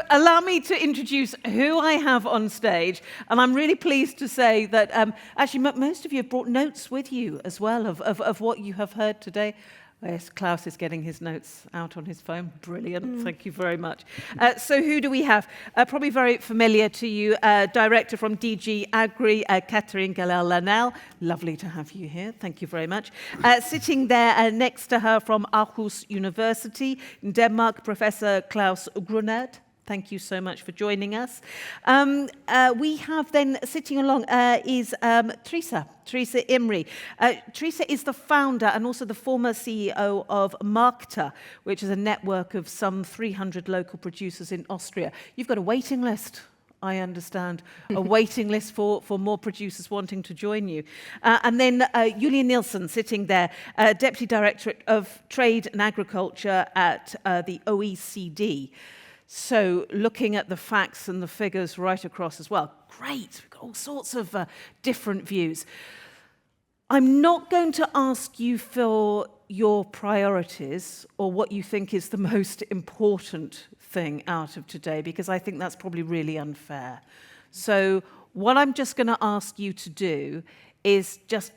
allow me to introduce who I have on stage. And I'm really pleased to say that actually most of you have brought notes with you as well of what you have heard today. Yes, Klaus is getting his notes out on his phone. Brilliant. Thank you very much. So who do we have? Probably very familiar to you, Director from DG Agri, Catherine Galel-Lanel. Lovely to have you here. Thank you very much. Sitting there next to her from Aarhus University in Denmark, Professor Klaus Grunert. Thank you so much for joining us. We have then sitting along is Teresa Imrie. Teresa is the founder and also the former CEO of Markta, which is a network of some 300 local producers in Austria. You've got a waiting list, I understand, a waiting list for more producers wanting to join you. And then Julia Nielsen sitting there, Deputy Director of Trade and Agriculture at the OECD. So looking at the facts and the figures right across as well. Great, we've got all sorts of different views. I'm not going to ask you for your priorities or what you think is the most important thing out of today, because I think that's probably really unfair. So what I'm just going to ask you to do is just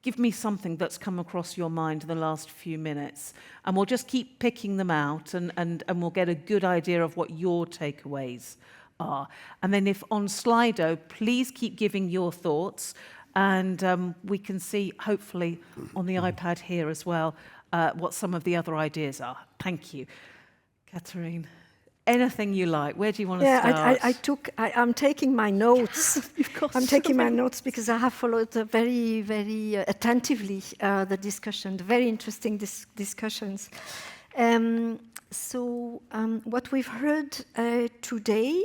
give me something that's come across your mind in the last few minutes, and we'll just keep picking them out and we'll get a good idea of what your takeaways are. And then if on Slido, please keep giving your thoughts, and we can see, hopefully, on the iPad here as well, what some of the other ideas are. Thank you. Catherine, anything you like. Where do you want to start? I'm taking my notes. I'm taking my notes because I have followed very, very attentively the discussion, the very interesting discussions. What we've heard today,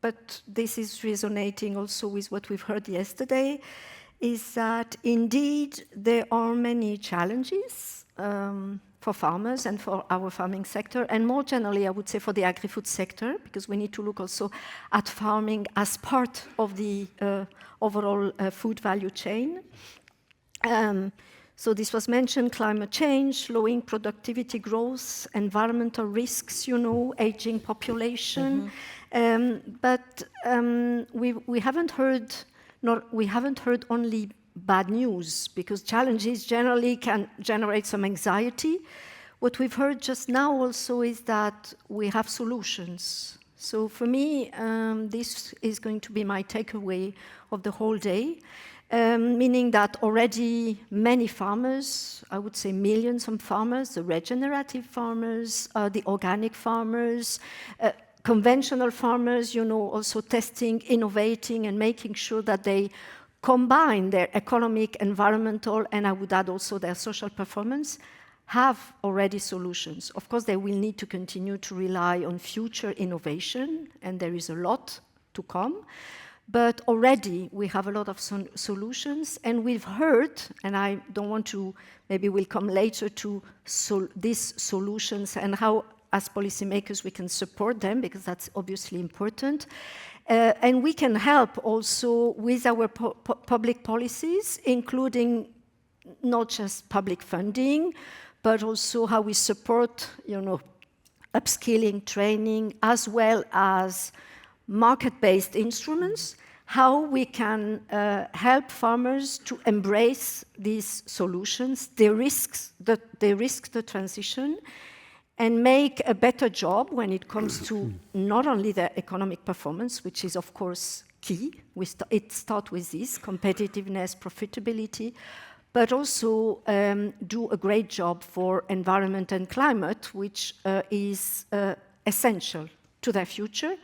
but this is resonating also with what we've heard yesterday, is that indeed there are many challenges for farmers and for our farming sector, and more generally, I would say for the agri-food sector, because we need to look also at farming as part of the overall food value chain. So this was mentioned: climate change, slowing productivity growth, environmental risks, aging population. But we haven't heard only bad news, because challenges generally can generate some anxiety. What we've heard just now also is that we have solutions. So for me, this is going to be my takeaway of the whole day, meaning that already many farmers, I would say millions of farmers, the regenerative farmers, the organic farmers, conventional farmers, also testing, innovating, and making sure that they combine their economic, environmental, and I would add also their social performance, have already solutions. Of course, they will need to continue to rely on future innovation, and there is a lot to come. But already we have a lot of solutions, and we've heard, and I don't want to, maybe we'll come later to these solutions and how, as policymakers, we can support them, because that's obviously important. And we can help also with our public policies, including not just public funding, but also how we support, upskilling, training, as well as market-based instruments, how we can help farmers to embrace these solutions, de-risk the transition, and make a better job when it comes to not only their economic performance, which is of course key, it starts with this, competitiveness, profitability, but also do a great job for environment and climate, which is essential to their future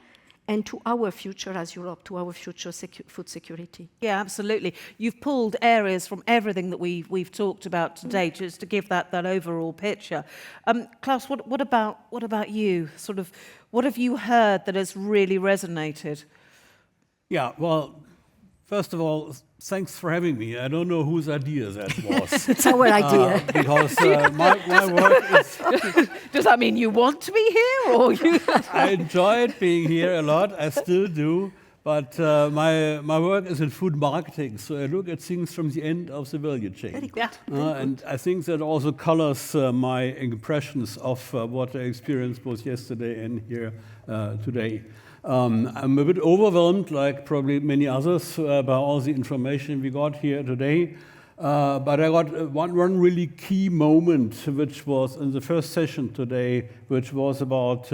and to our future as Europe, to our future food security. Yeah, absolutely. You've pulled areas from everything that we've talked about today, just to give that overall picture. Klaus, what about you? Sort of, what have you heard that has really resonated? Yeah, well, first of all, thanks for having me. I don't know whose idea that was. It's our idea. Because my work is... Does that mean you want to be here, or you? I enjoyed being here a lot. I still do. But my work is in food marketing, so I look at things from the end of the value chain. Very good. Yeah. And I think that also colors my impressions of what I experienced both yesterday and here today. I'm a bit overwhelmed, like probably many others, by all the information we got here today. But I got one really key moment, which was in the first session today, which was about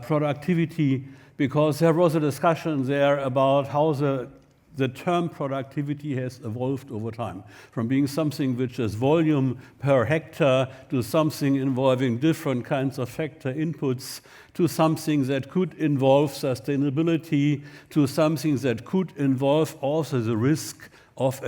productivity, because there was a discussion there about how the term productivity has evolved over time, from being something which is volume per hectare to something involving different kinds of factor inputs, to something that could involve sustainability, to something that could involve also the risk of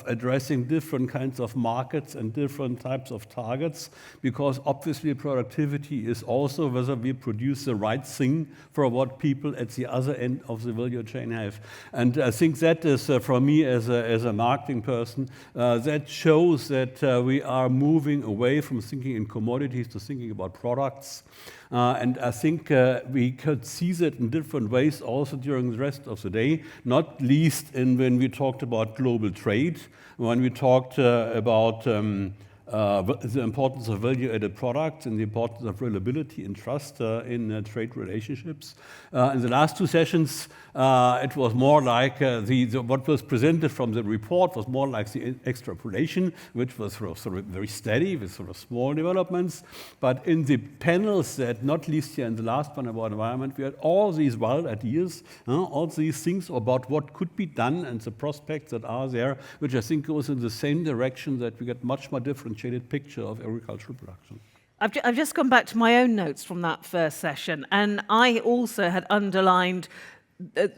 addressing different kinds of markets and different types of targets, because obviously productivity is also whether we produce the right thing for what people at the other end of the value chain have. And I think that is, for me as a marketing person, that shows that we are moving away from thinking in commodities to thinking about products. And I think we could see that in different ways also during the rest of the day, not least when we talked about global trade, when we talked about the importance of value-added products and the importance of reliability and trust in trade relationships. In the last two sessions, it was more like what was presented from the report was more like the extrapolation, which was sort of very steady with sort of small developments. But in the panels that, not least here in the last one about environment, we had all these wild ideas, all these things about what could be done and the prospects that are there, which I think goes in the same direction, that we get much more differentiated picture of agricultural production. I've just gone back to my own notes from that first session, and I also had underlined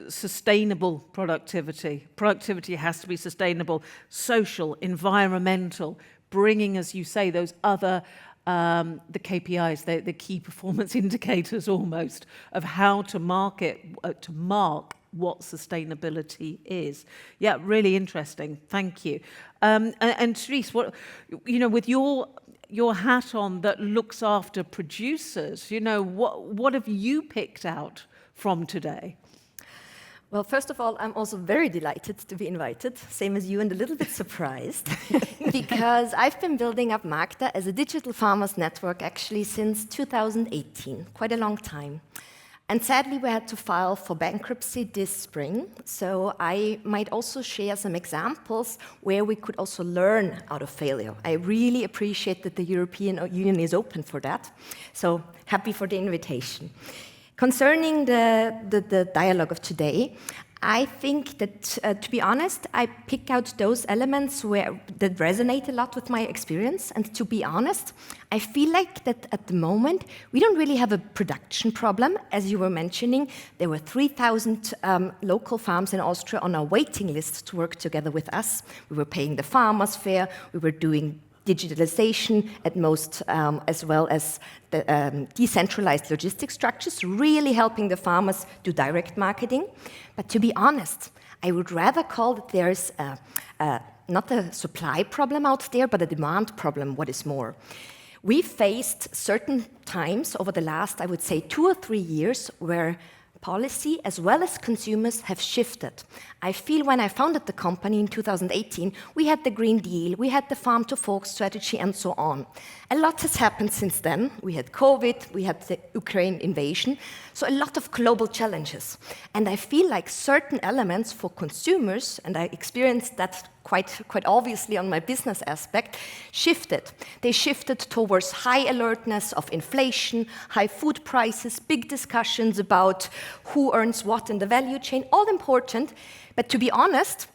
sustainable productivity. Productivity has to be sustainable, social, environmental, bringing, as you say, those other the KPIs, the key performance indicators almost, of how to mark what sustainability is. Yeah, really interesting. Thank you. And Therese, with your hat on that looks after producers, what have you picked out from today? Well, first of all, I'm also very delighted to be invited, same as you, and a little bit surprised, because I've been building up Magda as a digital farmers network actually since 2018, quite a long time. And sadly, we had to file for bankruptcy this spring, so I might also share some examples where we could also learn out of failure. I really appreciate that the European Union is open for that, so happy for the invitation. Concerning the dialogue of today, I think that, to be honest, I pick out those elements that resonate a lot with my experience. And to be honest, I feel like that at the moment, we don't really have a production problem. As you were mentioning, there were 3,000 local farms in Austria on our waiting list to work together with us. We were paying the farmers' fare. We were doing digitalization at most, as well as the decentralized logistics structures, really helping the farmers do direct marketing. But to be honest, I would rather call that there's not a supply problem out there, but a demand problem, what is more. We faced certain times over the last, I would say, 2 or 3 years where policy as well as consumers have shifted. I feel when I founded the company in 2018, we had the Green Deal, we had the Farm to Fork strategy, and so on. A lot has happened since then. We had COVID, we had the Ukraine invasion, so a lot of global challenges. And I feel like certain elements for consumers, and I experienced that quite obviously on my business aspect, shifted. They shifted towards high alertness of inflation, high food prices, big discussions about who earns what in the value chain, all important. But to be honest,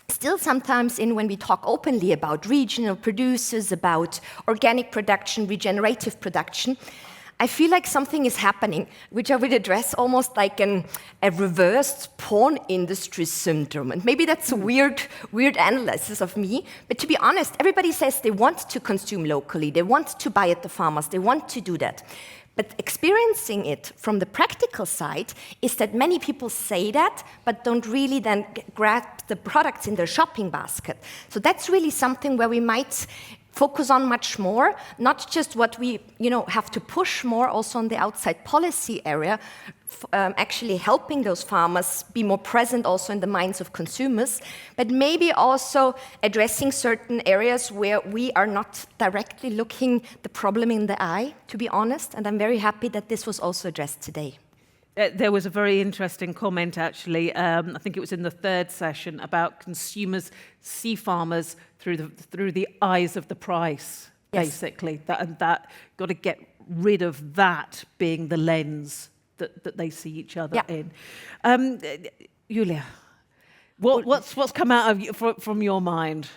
still sometimes when we talk openly about regional producers, about organic production, regenerative production, I feel like something is happening, which I would address almost like a reversed porn industry syndrome. And maybe that's a weird analysis of me. But to be honest, everybody says they want to consume locally. They want to buy at the farmers. They want to do that. But experiencing it from the practical side is that many people say that, but don't really then grab the products in their shopping basket. So that's really something where we might focus on much more, not just what we have to push more also on the outside policy area, actually helping those farmers be more present also in the minds of consumers, but maybe also addressing certain areas where we are not directly looking the problem in the eye, to be honest, and I'm very happy that this was also addressed today. There was a very interesting comment, actually, I think it was in the third session, about consumers see farmers through the eyes of the price, Yes. basically. That got to get rid of that being the lens that they see each other in. Julia, what's come out of from your mind?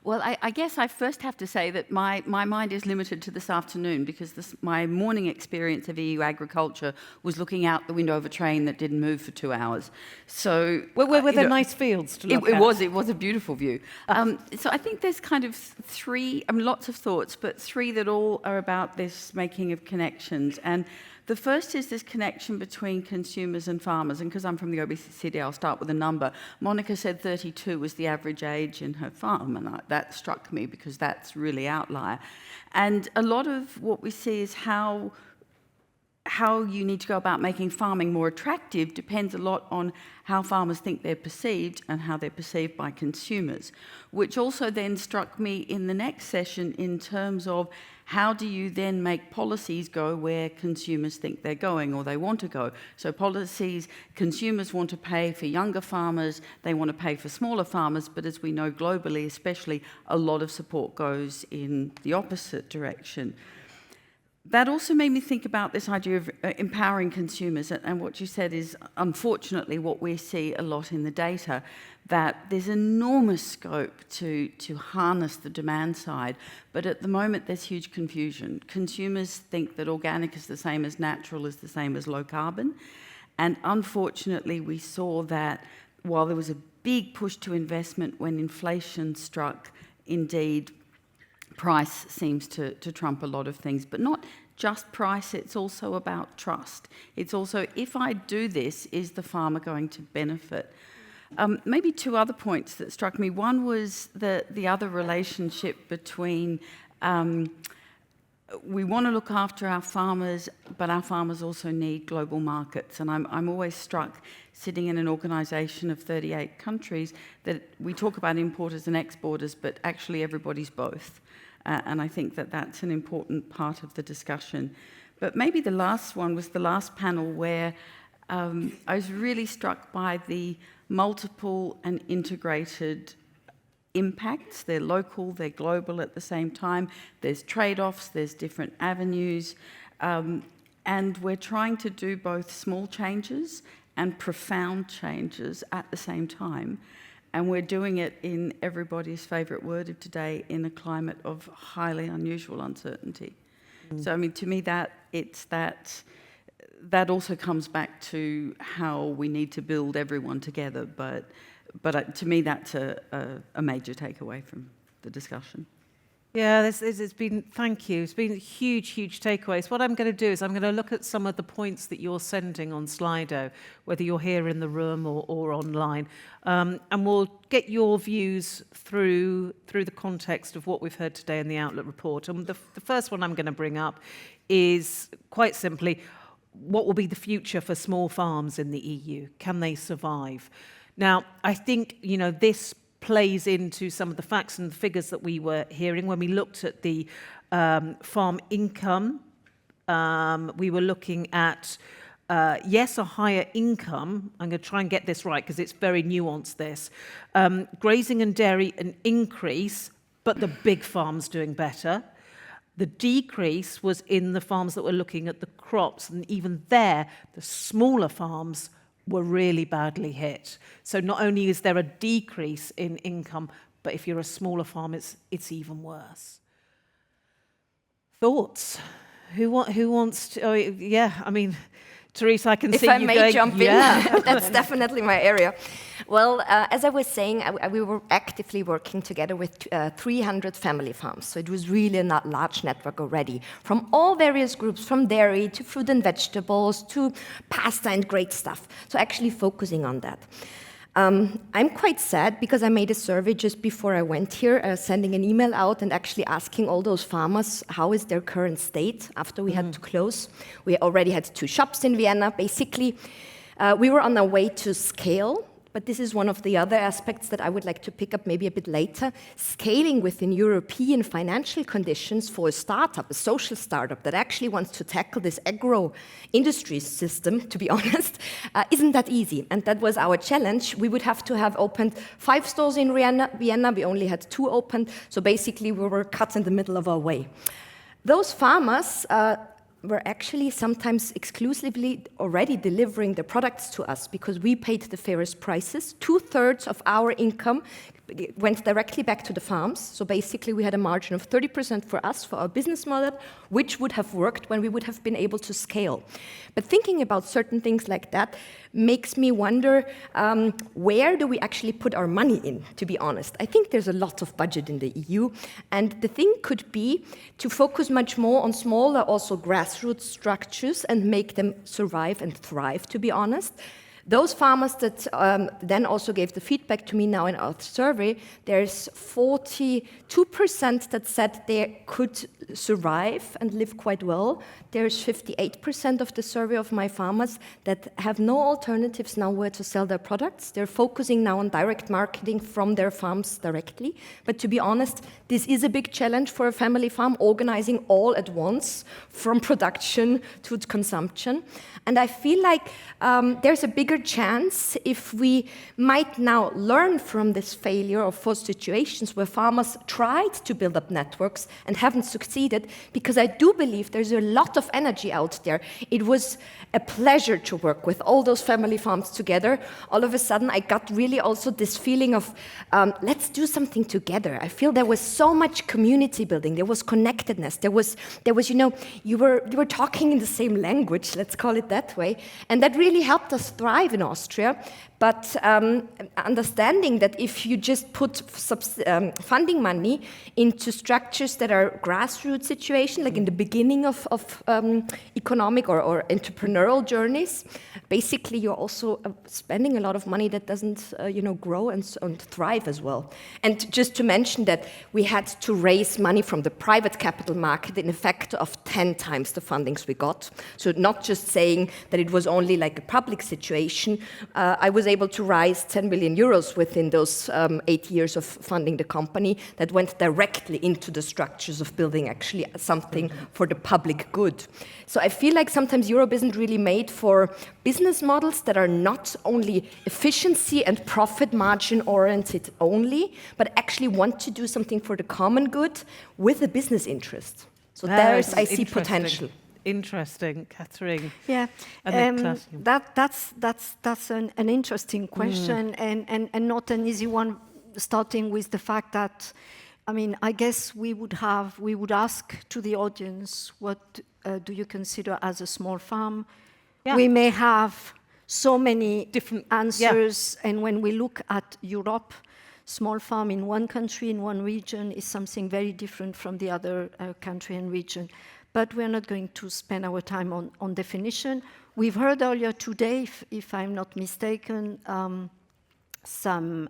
Well, I guess I first have to say that my mind is limited to this afternoon because my morning experience of EU agriculture was looking out the window of a train that didn't move for 2 hours. So Were there nice fields to look at? It was a beautiful view. So I think there's kind of three, lots of thoughts, but three that all are about this making of connections. And the first is this connection between consumers and farmers. And because I'm from the OECD, I'll start with a number. Monica said 32 was the average age in her farm, and that struck me because that's really outlier. And a lot of what we see is how you need to go about making farming more attractive depends a lot on how farmers think they're perceived and how they're perceived by consumers, which also then struck me in the next session in terms of how do you then make policies go where consumers think they're going or they want to go. So policies, consumers want to pay for younger farmers, they want to pay for smaller farmers, but as we know globally especially, a lot of support goes in the opposite direction. That also made me think about this idea of empowering consumers, and what you said is unfortunately what we see a lot in the data, that there's enormous scope to harness the demand side, but at the moment there's huge confusion. Consumers think that organic is the same as natural, is the same as low carbon, and unfortunately we saw that while there was a big push to investment when inflation struck, indeed price seems to trump a lot of things, but not just price, it's also about trust. It's also, if I do this, is the farmer going to benefit? Maybe two other points that struck me. One was the other relationship between we want to look after our farmers, but our farmers also need global markets. And I'm always struck, sitting in an organisation of 38 countries, that we talk about importers and exporters, but actually everybody's both. And I think that that's an important part of the discussion. But maybe the last one was the last panel where I was really struck by the multiple and integrated impacts. They're local, they're global at the same time. There's trade-offs, there's different avenues. And we're trying to do both small changes and profound changes at the same time. And we're doing it in everybody's favourite word of today, in a climate of highly unusual uncertainty. So, to me, that also comes back to how we need to build everyone together. But to me, that's a major takeaway from the discussion. Yeah, it's been, thank you. It's been huge takeaways. What I'm going to do is I'm going to look at some of the points that you're sending on Slido, whether you're here in the room or online, and we'll get your views through the context of what we've heard today in the Outlook report. And the first one I'm going to bring up is quite simply, what will be the future for small farms in the EU? Can they survive? Now, I think, this plays into some of the facts and the figures that we were hearing when we looked at the farm income. We were looking at, yes, a higher income. I'm going to try and get this right because it's very nuanced, this. Grazing and dairy, an increase, but the big farms doing better. The decrease was in the farms that were looking at the crops, and even there, the smaller farms were really badly hit. So not only is there a decrease in income, but if you're a smaller farm, it's even worse. Thoughts? Who wants to? Oh, yeah, Teresa, I can see you going. If I may jump in, that's definitely my area. Well, as I was saying, we were actively working together with 300 family farms. So it was really a large network already, from all various groups, from dairy to fruit and vegetables to pasta and great stuff. So actually focusing on that. I'm quite sad because I made a survey just before I went here, sending an email out and actually asking all those farmers how is their current state after we had to close. We already had 2 shops in Vienna. Basically, we were on our way to scale. But this is one of the other aspects that I would like to pick up maybe a bit later. Scaling within European financial conditions for a startup, a social startup that actually wants to tackle this agro-industry system, to be honest, isn't that easy. And that was our challenge. We would have to have opened 5 stores in Vienna. We only had 2 opened. So basically, we were cut in the middle of our way. Those farmers were actually sometimes exclusively already delivering the products to us because we paid the fairest prices. 2/3 of our income went directly back to the farms. So basically we had a margin of 30% for us, for our business model, which would have worked when we would have been able to scale. But thinking about certain things like that makes me wonder, where do we actually put our money in, to be honest? I think there's a lot of budget in the EU, and the thing could be to focus much more on smaller, also grassroots structures and make them survive and thrive, to be honest. Those farmers that then also gave the feedback to me now in our survey, there's 42% that said they could survive and live quite well. There's 58% of the survey of my farmers that have no alternatives now where to sell their products. They're focusing now on direct marketing from their farms directly. But to be honest, this is a big challenge for a family farm, organizing all at once, from production to consumption. And I feel like there's a bigger chance if we might now learn from this failure of 4 situations where farmers tried to build up networks and haven't succeeded, because I do believe there's a lot of energy out there. It was a pleasure to work with all those family farms together. All of a sudden, I got really also this feeling of, let's do something together. I feel there was so much community building. There was connectedness. There was, you know, you were talking in the same language, let's call it that way. And that really helped us thrive in Austria. But understanding that if you just put funding money into structures that are grassroots situations, like in the beginning of economic or entrepreneurial journeys, basically you're also spending a lot of money that doesn't grow and thrive as well. And just to mention that we had to raise money from the private capital market in a factor of 10 times the fundings we got. So not just saying that it was only like a public situation. I was able to raise 10 million euros within those 8 years of funding the company that went directly into the structures of building actually something for the public good. So I feel like sometimes Europe isn't really made for business models that are not only efficiency and profit margin oriented only, but actually want to do something for the common good with a business interest. So there's, I see potential. Interesting, Catherine. Yeah, that's an interesting question and not an easy one. Starting with the fact that, I mean, I guess we would ask to the audience, what do you consider as a small farm? Yeah. We may have so many different answers, and when we look at Europe, small farm in one country, in one region, is something very different from the other country and region. But we're not going to spend our time on definition. We've heard earlier today, if I'm not mistaken, some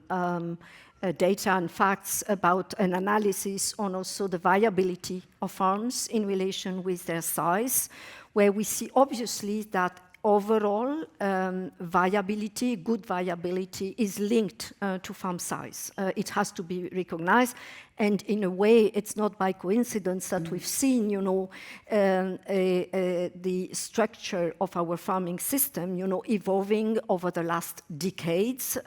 data and facts about an analysis on also the viability of farms in relation with their size, where we see obviously that overall viability, good viability, is linked to farm size. It has to be recognized, and in a way, it's not by coincidence that we've seen, the structure of our farming system, evolving over the last decades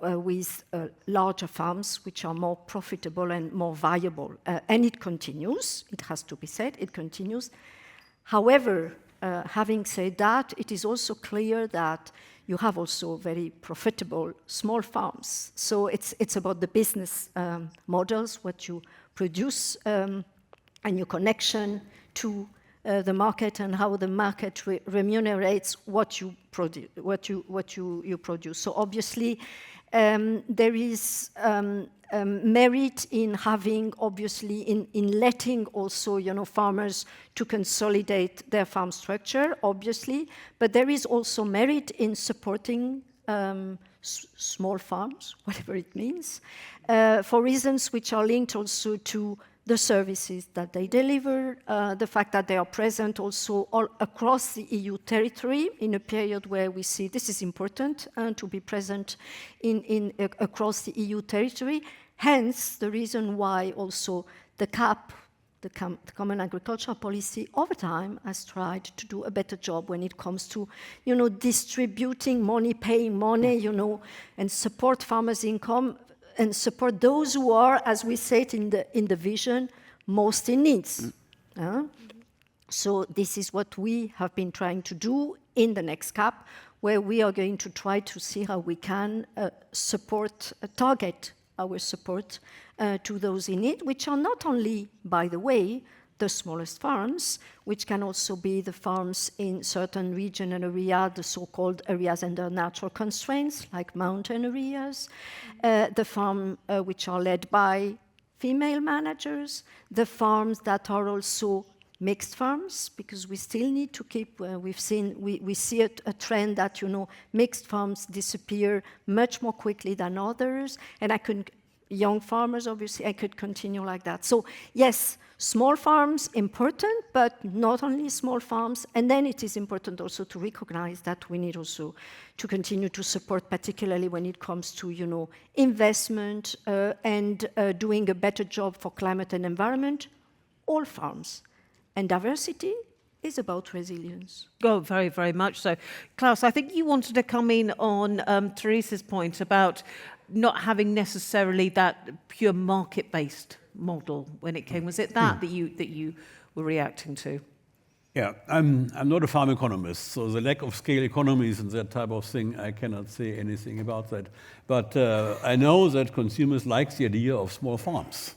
with larger farms, which are more profitable and more viable, and it continues. It has to be said, it continues. However, having said that, it is also clear that you have also very profitable small farms. So it's about the business models, what you produce, and your connection to the market, and how the market remunerates what you produce. You produce. So obviously, there is merit in having, obviously, in letting also, farmers to consolidate their farm structure, obviously, but there is also merit in supporting small farms, whatever it means, for reasons which are linked also to the services that they deliver, the fact that they are present also all across the EU territory in a period where we see this is important to be present across the EU territory. Hence, the reason why also the CAP, the Common Agricultural Policy, over time has tried to do a better job when it comes to, distributing money, paying money, and support farmers' income and support those who are, as we said in the vision, most in needs. So this is what we have been trying to do in the next CAP, where we are going to try to see how we can target our support to those in need, which are not only, by the way, the smallest farms, which can also be the farms in certain regional areas, the so-called areas under natural constraints, like mountain areas, the farms which are led by female managers, the farms that are also mixed farms, because we still need to keep, we see a trend that, mixed farms disappear much more quickly than others, and young farmers, obviously, I could continue like that. So yes, small farms, important, but not only small farms. And then it is important also to recognize that we need also to continue to support, particularly when it comes to, investment and doing a better job for climate and environment, all farms. And diversity is about resilience. Oh, very, very much so. Klaus, I think you wanted to come in on Therese's point about not having necessarily that pure market-based model when it came. Was it that you were reacting to? Yeah, I'm not a farm economist, so the lack of scale economies and that type of thing, I cannot say anything about that. But I know that consumers like the idea of small farms.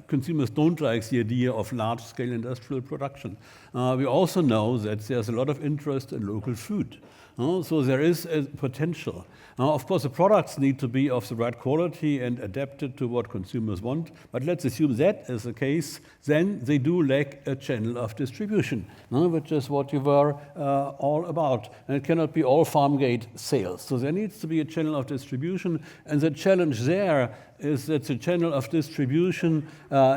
Consumers don't like the idea of large-scale industrial production. We also know that there's a lot of interest in local food. So there is a potential. Of course, the products need to be of the right quality and adapted to what consumers want. But let's assume that is the case. Then they do lack a channel of distribution, which is what you were all about. And it cannot be all farm gate sales. So there needs to be a channel of distribution. And the challenge there is that the channel of distribution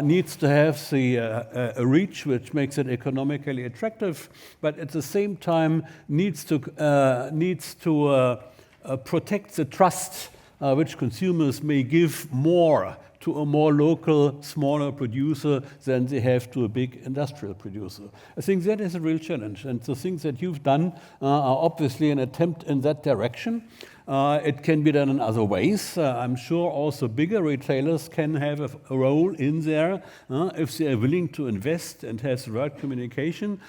needs to have a reach which makes it economically attractive, but at the same time needs to protect the trust which consumers may give more to a more local, smaller producer than they have to a big industrial producer. I think that is a real challenge, and the things that you've done are obviously an attempt in that direction. It can be done in other ways. I'm sure also bigger retailers can have a role in there if they are willing to invest and has the right communication.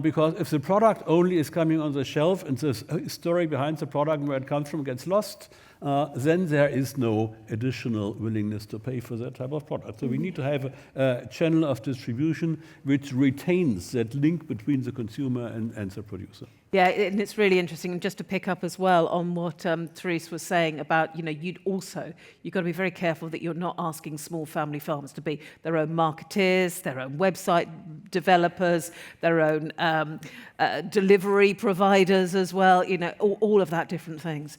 Because if the product only is coming on the shelf and the story behind the product and where it comes from gets lost, then there is no additional willingness to pay for that type of product. So we need to have a channel of distribution which retains that link between the consumer and the producer. Yeah, and it's really interesting. And just to pick up as well on what Therese was saying about, you've got to be very careful that you're not asking small family farms to be their own marketeers, their own website developers, their own delivery providers as well, all of that different things.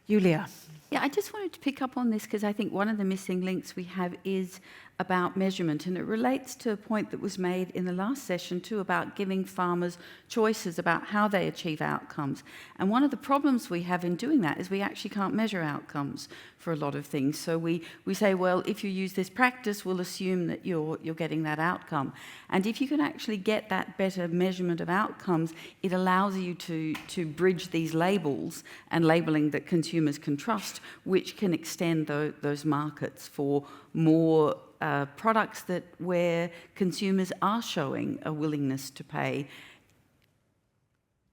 Julia. Yeah, I just wanted to pick up on this because I think one of the missing links we have is about measurement, and it relates to a point that was made in the last session too about giving farmers choices about how they achieve outcomes. And one of the problems we have in doing that is we actually can't measure outcomes for a lot of things. So we say, well, if you use this practice, we'll assume that you're getting that outcome. And if you can actually get that better measurement of outcomes, it allows you to bridge these labels and labeling that consumers can trust, which can extend those markets for more products where consumers are showing a willingness to pay.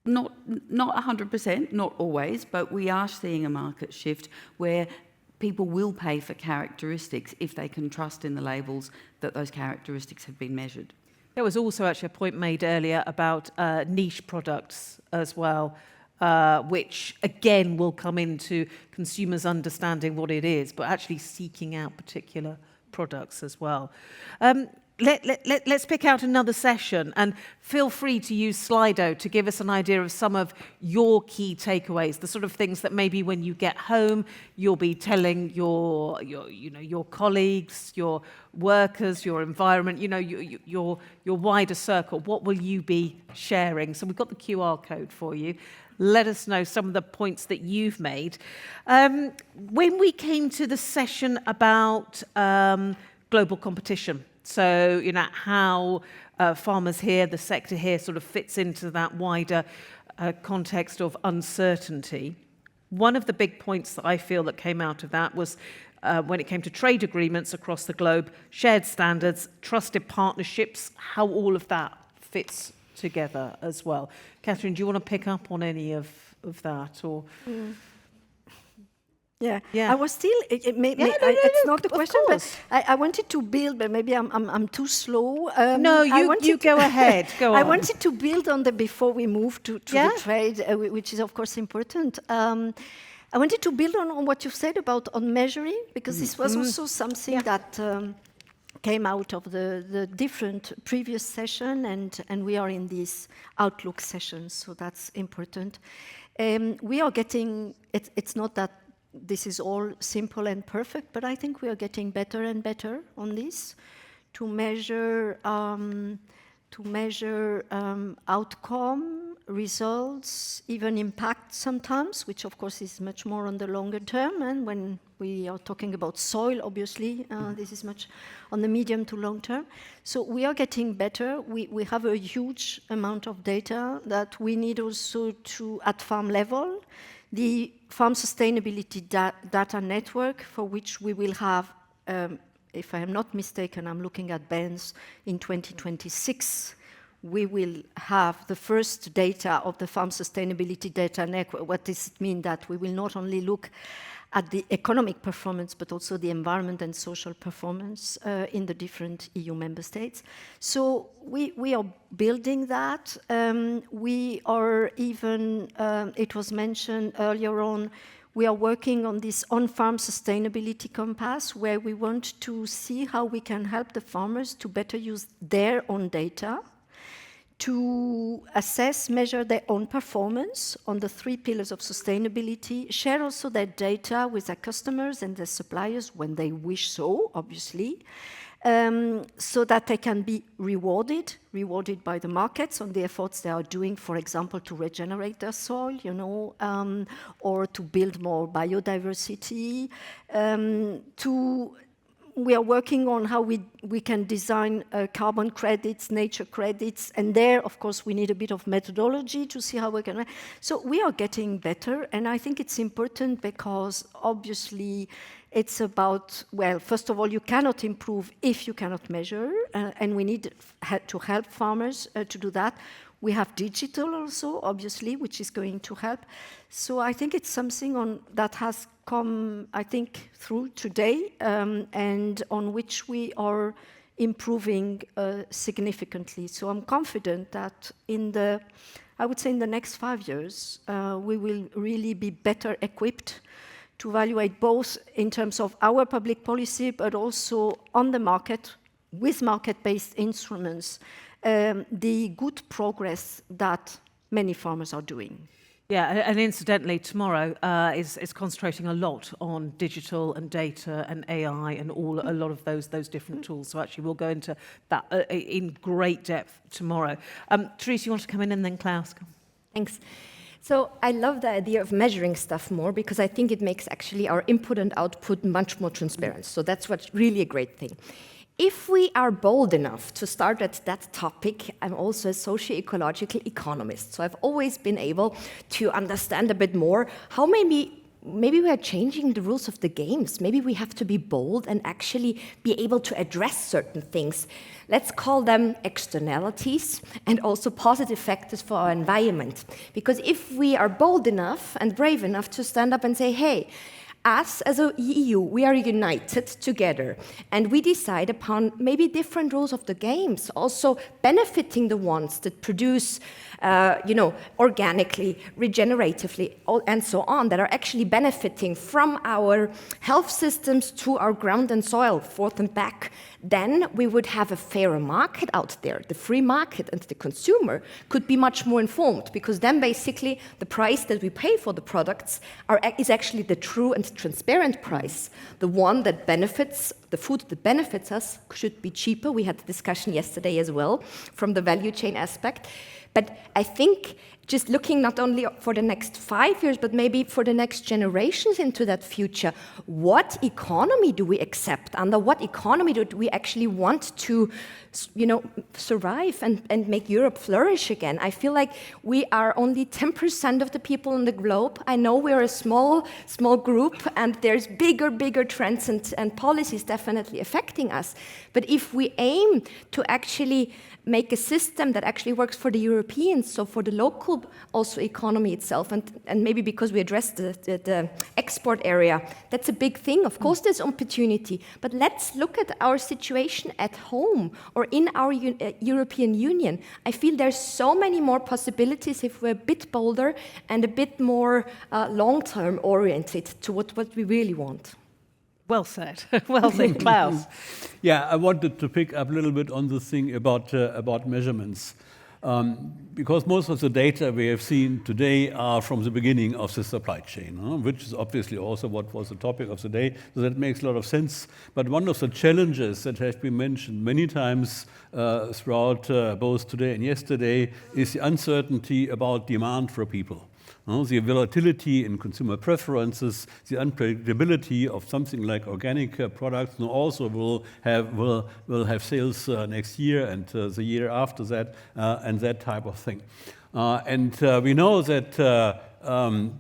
Not 100%, not always, but we are seeing a market shift where people will pay for characteristics if they can trust in the labels that those characteristics have been measured. There was also actually a point made earlier about niche products as well, which again will come into consumers understanding what it is, but actually seeking out particular products as well. let's pick out another session, and feel free to use Slido to give us an idea of some of your key takeaways, the sort of things that maybe when you get home, you'll be telling your colleagues, your workers, your environment, your wider circle. What will you be sharing? So we've got the QR code for you. Let us know some of the points that you've made. When we came to the session about global competition, so, how farmers here, the sector here sort of fits into that wider context of uncertainty. One of the big points that I feel that came out of that was when it came to trade agreements across the globe, shared standards, trusted partnerships, how all of that fits together as well. Catherine, do you want to pick up on any of that? Or? Yeah. Yeah. I was still. It's not the question, but I wanted to build. But maybe I'm too slow. No, you go ahead. Go on. I wanted to build on the before we move to the trade, which is of course important. I wanted to build on what you said about on measuring, because this was also something that came out of the different previous session, and we are in these outlook sessions, so that's important. We are getting. It's not that this is all simple and perfect, but I think we are getting better and better on this to measure outcome, results, even impact sometimes, which of course is much more on the longer term. And when we are talking about soil, obviously, this is much on the medium to long term. So we are getting better. We have a huge amount of data that we need also to, at farm level, the Farm Sustainability Data Network, for which we will have, if I am not mistaken, I'm looking at Ben's, in 2026, we will have the first data of the Farm Sustainability Data Network. What does it mean? That we will not only look at the economic performance, but also the environment and social performance in the different EU member states. So we are building that. We are even, it was mentioned earlier on, we are working on this on-farm sustainability compass, where we want to see how we can help the farmers to better use their own data, to assess, measure their own performance on the 3 pillars of sustainability, share also their data with their customers and their suppliers when they wish so, obviously, so that they can be rewarded by the markets on the efforts they are doing, for example, to regenerate their soil, or to build more biodiversity, we are working on how we can design carbon credits, nature credits, and there, of course, we need a bit of methodology to see how we can. So we are getting better, and I think it's important because obviously it's about, well, first of all, you cannot improve if you cannot measure, and we need to help farmers to do that. We have digital also, obviously, which is going to help. So I think it's something that has come, I think, through today, and on which we are improving significantly. So I'm confident that I would say in the next 5 years, we will really be better equipped to evaluate both in terms of our public policy, but also on the market, with market-based instruments, the good progress that many farmers are doing. Yeah, and incidentally, tomorrow is concentrating a lot on digital and data and AI and a lot of those different tools. So actually, we'll go into that in great depth tomorrow. Therese, you want to come in, and then Klaus? Thanks. So I love the idea of measuring stuff more, because I think it makes actually our input and output much more transparent. So that's what's really a great thing. If we are bold enough to start at that topic, I'm also a socio-ecological economist. So I've always been able to understand a bit more how maybe we are changing the rules of the games. Maybe we have to be bold and actually be able to address certain things. Let's call them externalities and also positive factors for our environment. Because if we are bold enough and brave enough to stand up and say, hey, us as a EU, we are united together, and we decide upon maybe different rules of the games, also benefiting the ones that produce, organically, regeneratively, and so on, that are actually benefiting from our health systems to our ground and soil, forth and back. Then we would have a fairer market out there. The free market, and the consumer could be much more informed, because then basically the price that we pay for the products is actually the true and transparent price. The one that benefits, the food that benefits us should be cheaper. We had the discussion yesterday as well from the value chain aspect. But I think just looking not only for the next 5 years, but maybe for the next generations into that future, what economy do we accept? Under what economy do we actually want to, survive and make Europe flourish again? I feel like we are only 10% of the people on the globe. I know we're a small group, and there's bigger trends and policies definitely affecting us. But if we aim to actually make a system that actually works for the Europeans, so for the local also economy itself, and maybe because we addressed the export area, that's a big thing. Of course there's opportunity, but let's look at our situation at home or in our European Union. I feel there's so many more possibilities if we're a bit bolder and a bit more long-term oriented to what we really want. Well said. Well said, Klaus. Yeah, I wanted to pick up a little bit on the thing about measurements. Because most of the data we have seen today are from the beginning of the supply chain, which is obviously also what was the topic of the day, so that makes a lot of sense. But one of the challenges that has been mentioned many times throughout both today and yesterday is the uncertainty about demand for people. The volatility in consumer preferences, the unpredictability of something like organic products, also will have sales next year and the year after that, and that type of thing. And we know that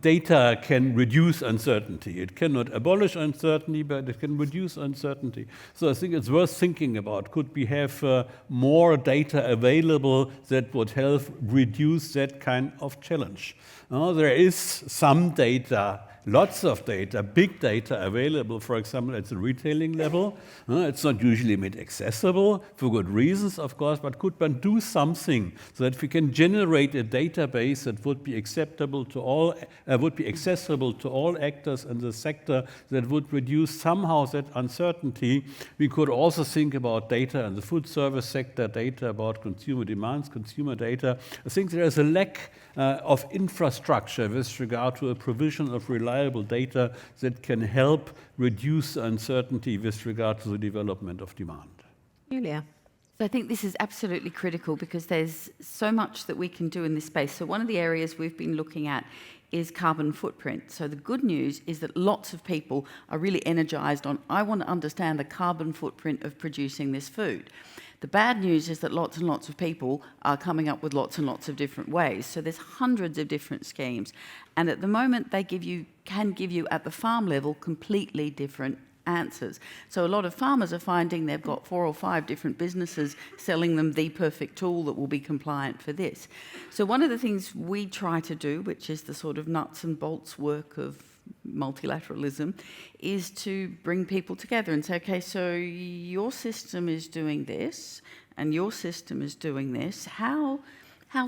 data can reduce uncertainty. It cannot abolish uncertainty, but it can reduce uncertainty. So I think it's worth thinking about, could we have more data available that would help reduce that kind of challenge? There is some data, lots of data, big data available, for example, at the retailing level. It's not usually made accessible for good reasons, of course, but could one do something so that we can generate a database that would be acceptable to all, would be accessible to all actors in the sector, that would reduce somehow that uncertainty? We could also think about data in the food service sector, data about consumer demands, consumer data. I think there is a lack of infrastructure with regard to a provision of reliable data that can help reduce uncertainty with regard to the development of demand. Julia. So I think this is absolutely critical because there's so much that we can do in this space. So one of the areas we've been looking at is carbon footprint. So the good news is that lots of people are really energized on, I want to understand the carbon footprint of producing this food. The bad news is that lots and lots of people are coming up with lots and lots of different ways. So there's hundreds of different schemes. And at the moment, they can give you at the farm level completely different answers. So a lot of farmers are finding they've got 4 or 5 different businesses selling them the perfect tool that will be compliant for this. So one of the things we try to do, which is the sort of nuts and bolts work of multilateralism, is to bring people together and say, okay, so your system is doing this and your system is doing this. How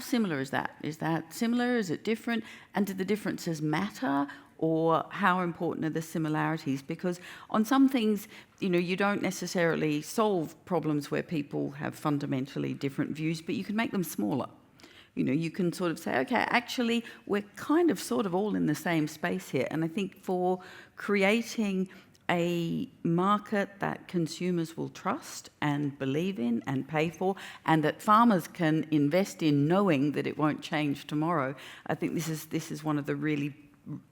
similar is that? Is that similar? Is it different? And do the differences matter? Or how important are the similarities? Because on some things, you don't necessarily solve problems where people have fundamentally different views, but you can make them smaller. You can sort of say, okay, actually, we're kind of sort of all in the same space here. And I think for creating a market that consumers will trust and believe in and pay for, and that farmers can invest in knowing that it won't change tomorrow, I think this is one of the really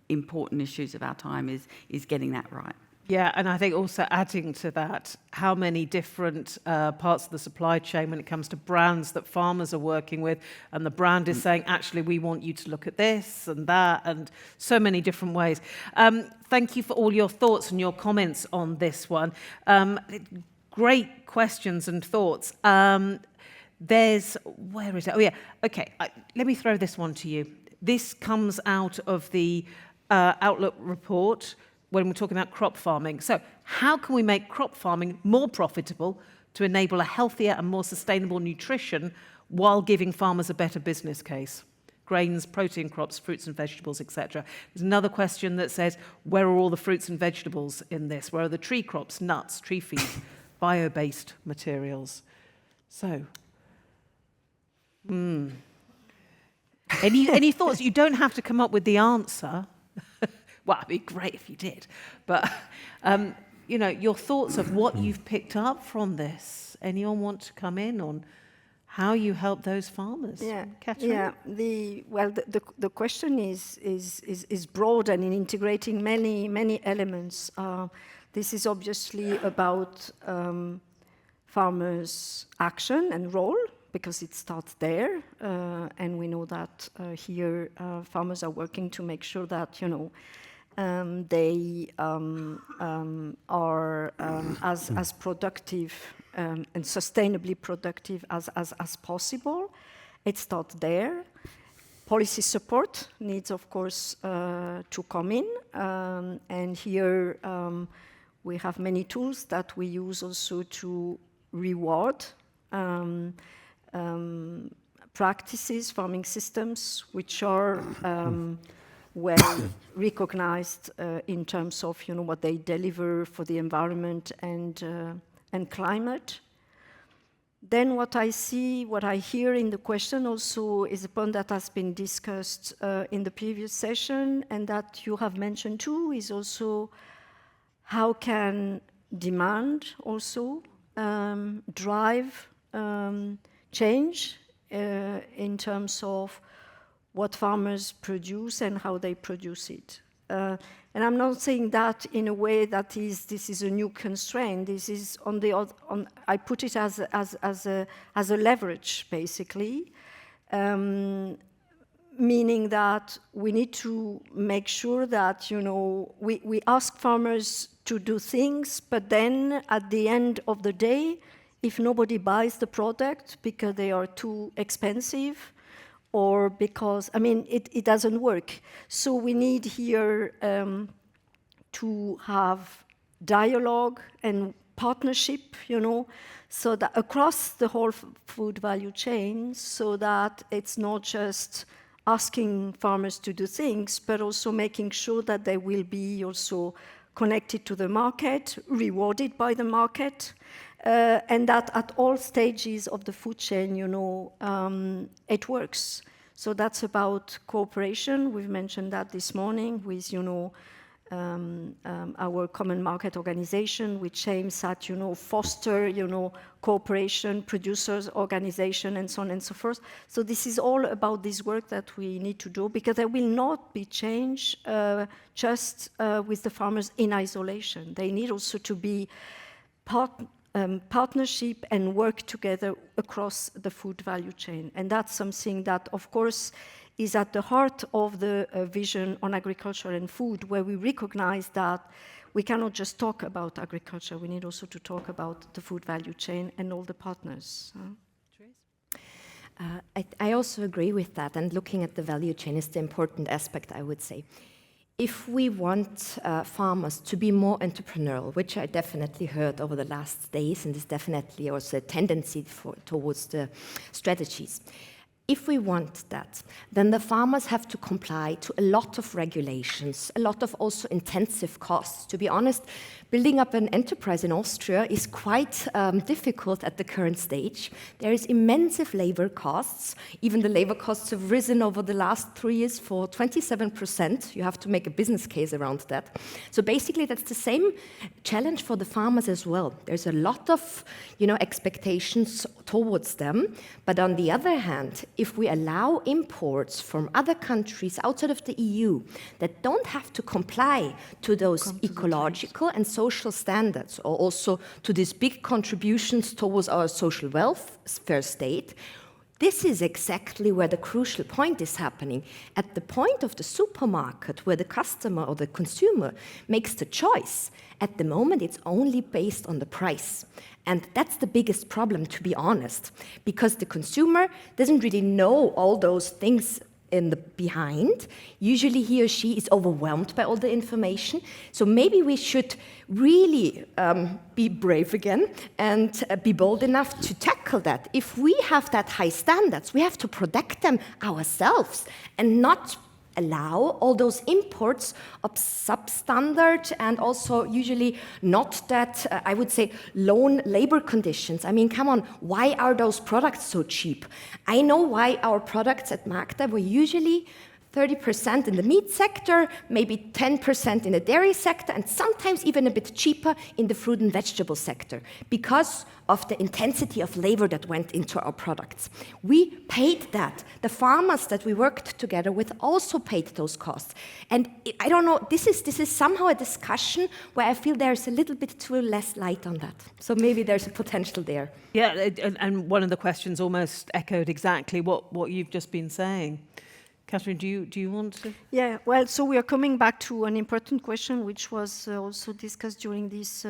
important issues of our time is getting that right. Yeah, and I think also adding to that, how many different parts of the supply chain when it comes to brands that farmers are working with, and the brand is saying, actually, we want you to look at this and that, and so many different ways. Thank you for all your thoughts and your comments on this one. Great questions and thoughts. Where is it? Oh, yeah. Okay, let me throw this one to you. This comes out of the Outlook report, when we're talking about crop farming. So how can we make crop farming more profitable to enable a healthier and more sustainable nutrition while giving farmers a better business case? Grains, protein crops, fruits and vegetables, etc. There's another question that says, where are all the fruits and vegetables in this? Where are the tree crops, nuts, tree feed, bio-based materials? So, any thoughts? You don't have to come up with the answer. Well, it'd be great if you did. But, your thoughts of what you've picked up from this. Anyone want to come in on how you help those farmers? Catherine? Yeah. The question is broad and in integrating many elements. This is obviously about farmers' action and role, because it starts there, and we know that here farmers are working to make sure that they are as productive and sustainably productive as possible. It starts there. Policy support needs, of course, to come in, and here we have many tools that we use also to reward practices, farming systems, which are well recognized in terms of what they deliver for the environment and climate. Then what I hear in the question also is a point that has been discussed in the previous session, and that you have mentioned too, is also how can demand also drive change in terms of what farmers produce and how they produce it. And I'm not saying that in a way that this is a new constraint. This is I put it as a leverage, basically, meaning that we need to make sure that we ask farmers to do things, but then at the end of the day, if nobody buys the product because they are too expensive, or because, it doesn't work. So we need here to have dialogue and partnership, so that across the whole food value chain, so that it's not just asking farmers to do things, but also making sure that they will be also connected to the market, rewarded by the market, and that at all stages of the food chain, it works. So that's about cooperation. We've mentioned that this morning with, our common market organization, which aims at, foster, cooperation, producers, organization, and so on and so forth. So this is all about this work that we need to do, because there will not be change just with the farmers in isolation. They need also to be partnership and work together across the food value chain. And that's something that, of course, is at the heart of the vision on agriculture and food, where we recognize that we cannot just talk about agriculture, we need also to talk about the food value chain and all the partners. I also agree with that, and looking at the value chain is the important aspect, I would say. If we want farmers to be more entrepreneurial, which I definitely heard over the last days, and is definitely also a tendency towards the strategies, if we want that, then the farmers have to comply to a lot of regulations, a lot of also intensive costs. To be honest, building up an enterprise in Austria is quite difficult at the current stage. There is immense labor costs. Even the labor costs have risen over the last 3 years for 27%. You have to make a business case around that. So basically, that's the same challenge for the farmers as well. There's a lot of, expectations towards them. But on the other hand, if we allow imports from other countries outside of the EU that don't have to comply to those ecological and social standards, or also to these big contributions towards our social welfare state, this is exactly where the crucial point is happening. At the point of the supermarket, where the customer or the consumer makes the choice, at the moment it's only based on the price. And that's the biggest problem, to be honest, because the consumer doesn't really know all those things in the behind. Usually he or she is overwhelmed by all the information. So maybe we should really be brave again and be bold enough to tackle that. If we have that high standards, we have to protect them ourselves and not allow all those imports of substandard and also usually not that, I would say, low labor conditions. I mean, come on, why are those products so cheap? I know why our products at Magda were usually 30% in the meat sector, maybe 10% in the dairy sector, and sometimes even a bit cheaper in the fruit and vegetable sector, because of the intensity of labor that went into our products. We paid that. The farmers that we worked together with also paid those costs. And I don't know, this is somehow a discussion where I feel there's a little bit too less light on that. So maybe there's a potential there. Yeah, and one of the questions almost echoed exactly what you've just been saying. Catherine, do you want to? Yeah, well, so we are coming back to an important question which was also discussed during this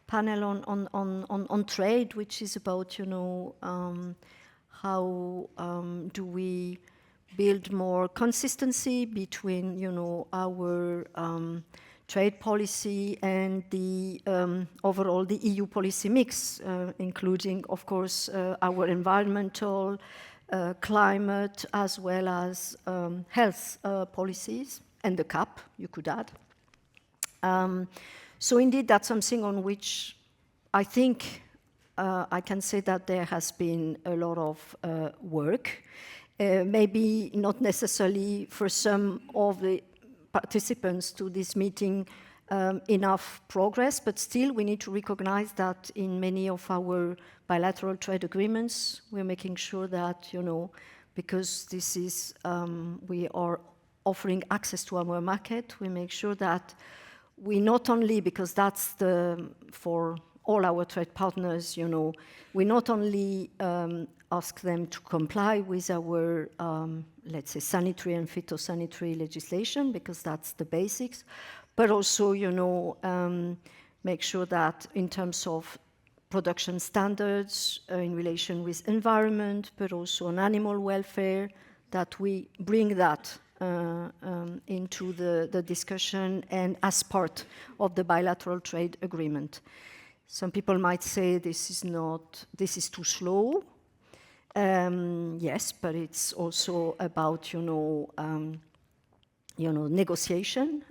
panel on trade, which is about, how do we build more consistency between, our trade policy and the overall the EU policy mix, including, of course, our environmental, climate, as well as health policies, and the CAP, you could add. So indeed, that's something on which I think I can say that there has been a lot of work. Maybe not necessarily for some of the participants to this meeting enough progress, but still we need to recognize that in many of our bilateral trade agreements, we're making sure that, because this is, we are offering access to our market, we make sure that we not only, because that's for all our trade partners, we not only ask them to comply with our, let's say, sanitary and phytosanitary legislation, because that's the basics, but also, make sure that in terms of production standards in relation with environment, but also on animal welfare, that we bring that into the discussion and as part of the bilateral trade agreement. Some people might say this is too slow. Yes, but it's also about, negotiation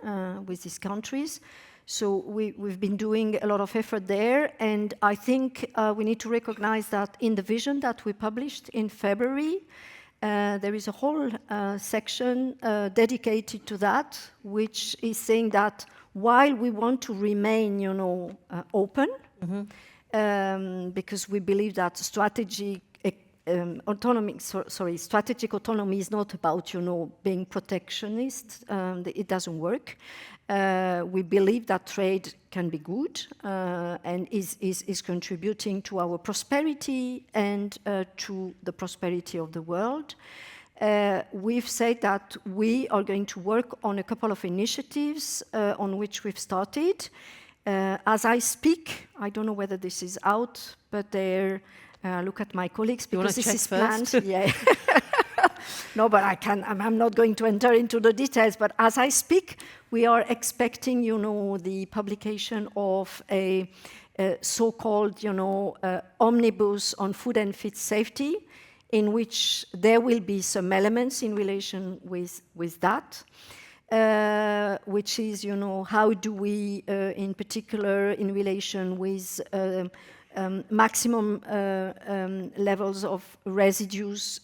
with these countries. So we've been doing a lot of effort there, and I think we need to recognize that in the vision that we published in February, there is a whole section dedicated to that, which is saying that while we want to remain, open, because we believe that strategic autonomy is not about, being protectionist. It doesn't work. We believe that trade can be good and is contributing to our prosperity and to the prosperity of the world. We've said that we are going to work on a couple of initiatives on which we've started. As I speak, I don't know whether this is out, but look at my colleagues because this is planned. Yeah. No, but I'm not going to enter into the details, but as I speak, we are expecting, the publication of a so-called, omnibus on food and feed safety, in which there will be some elements in relation with that, which is, how do we, in particular, in relation with maximum levels of residues,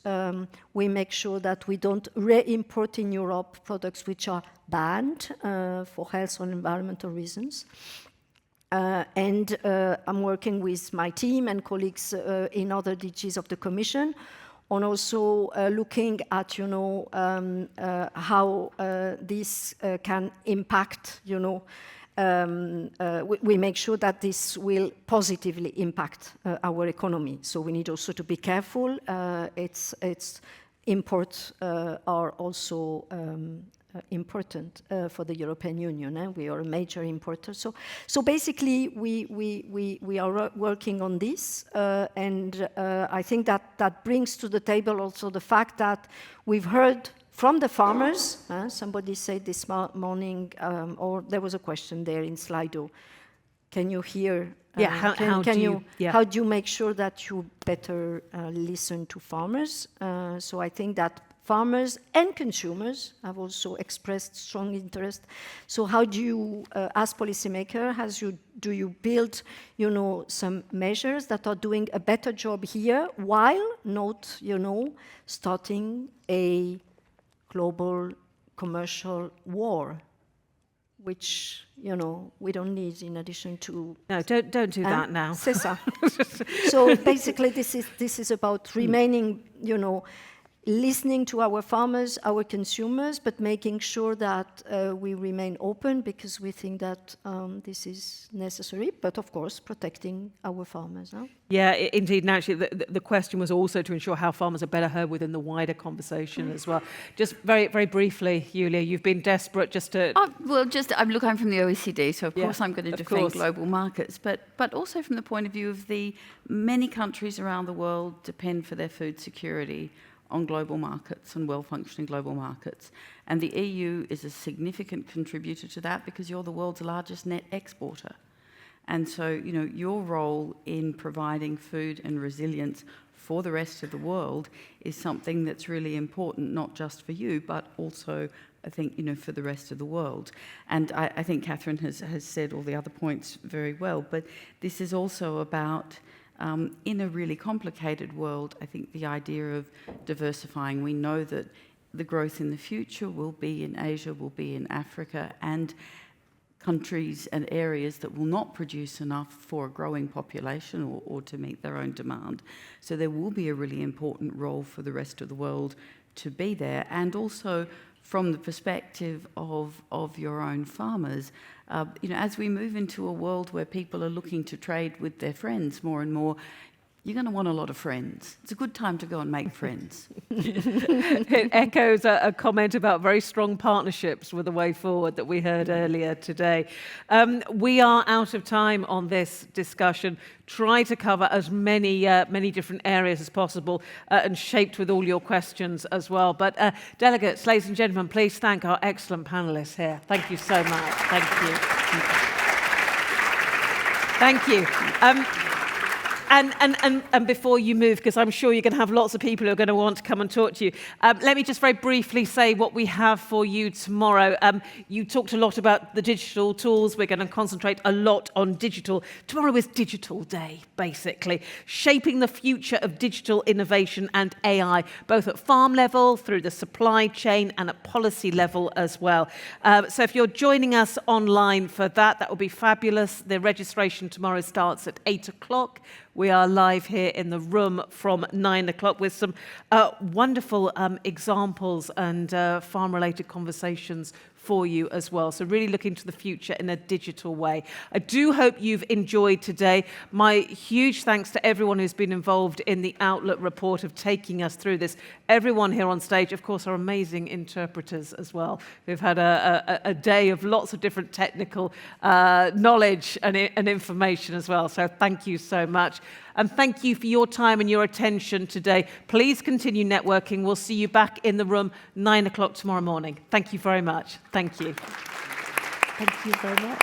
we make sure that we don't re-import in Europe products which are banned for health or environmental reasons. And I'm working with my team and colleagues in other DGs of the Commission on also looking at, how this can impact, we make sure that this will positively impact our economy. So we need also to be careful. Its imports are also important for the European Union. We are a major importer. So basically, we are working on this, and I think that brings to the table also the fact that we've heard from the farmers. Somebody said this morning, or there was a question there in Slido. Can you hear? How do you make sure that you better listen to farmers? So I think that farmers and consumers have also expressed strong interest. So how do you, as policymaker, do you build, some measures that are doing a better job here, while not, starting a global commercial war, which we don't need in addition to. No, don't do that now. C'est ça. So basically, this is about remaining, listening to our farmers, our consumers, but making sure that we remain open, because we think that this is necessary, but of course protecting our farmers. Yeah, indeed. And actually, the question was also to ensure how farmers are better heard within the wider conversation as well. Just very, very briefly, Julia, you've been desperate just to. Look, I'm from the OECD, so of course I'm going to defend course. global markets, but also from the point of view of the many countries around the world depend for their food security on global markets and well-functioning global markets. And the EU is a significant contributor to that, because you're the world's largest net exporter. And so, your role in providing food and resilience for the rest of the world is something that's really important, not just for you, but also, I think, for the rest of the world. And I think Catherine has said all the other points very well, but this is also about in a really complicated world, I think the idea of diversifying. We know that the growth in the future will be in Asia, will be in Africa, and countries and areas that will not produce enough for a growing population or to meet their own demand. So there will be a really important role for the rest of the world to be there. And also from the perspective of your own farmers, as we move into a world where people are looking to trade with their friends more and more, you're going to want a lot of friends. It's a good time to go and make friends. It echoes a comment about very strong partnerships with the way forward that we heard earlier today. We are out of time on this discussion. Try to cover as many different areas as possible and shaped with all your questions as well. But delegates, ladies and gentlemen, please thank our excellent panellists here. Thank you so much. Thank you. Thank you. And before you move, because I'm sure you're going to have lots of people who are going to want to come and talk to you, let me just very briefly say what we have for you tomorrow. You talked a lot about the digital tools. We're going to concentrate a lot on digital. Tomorrow is Digital Day, basically, shaping the future of digital innovation and AI, both at farm level, through the supply chain, and at policy level as well. So if you're joining us online for that, that will be fabulous. The registration tomorrow starts at 8 o'clock. We are live here in the room from 9 o'clock with some wonderful examples and farm-related conversations for you as well. So really looking to the future in a digital way. I do hope you've enjoyed today. My huge thanks to everyone who's been involved in the Outlook report of taking us through this. Everyone here on stage, of course, are amazing interpreters as well. We've had a day of lots of different technical knowledge and information as well. So thank you so much. And thank you for your time and your attention today. Please continue networking. We'll see you back in the room 9 o'clock tomorrow morning. Thank you very much. Thank you. Thank you very much.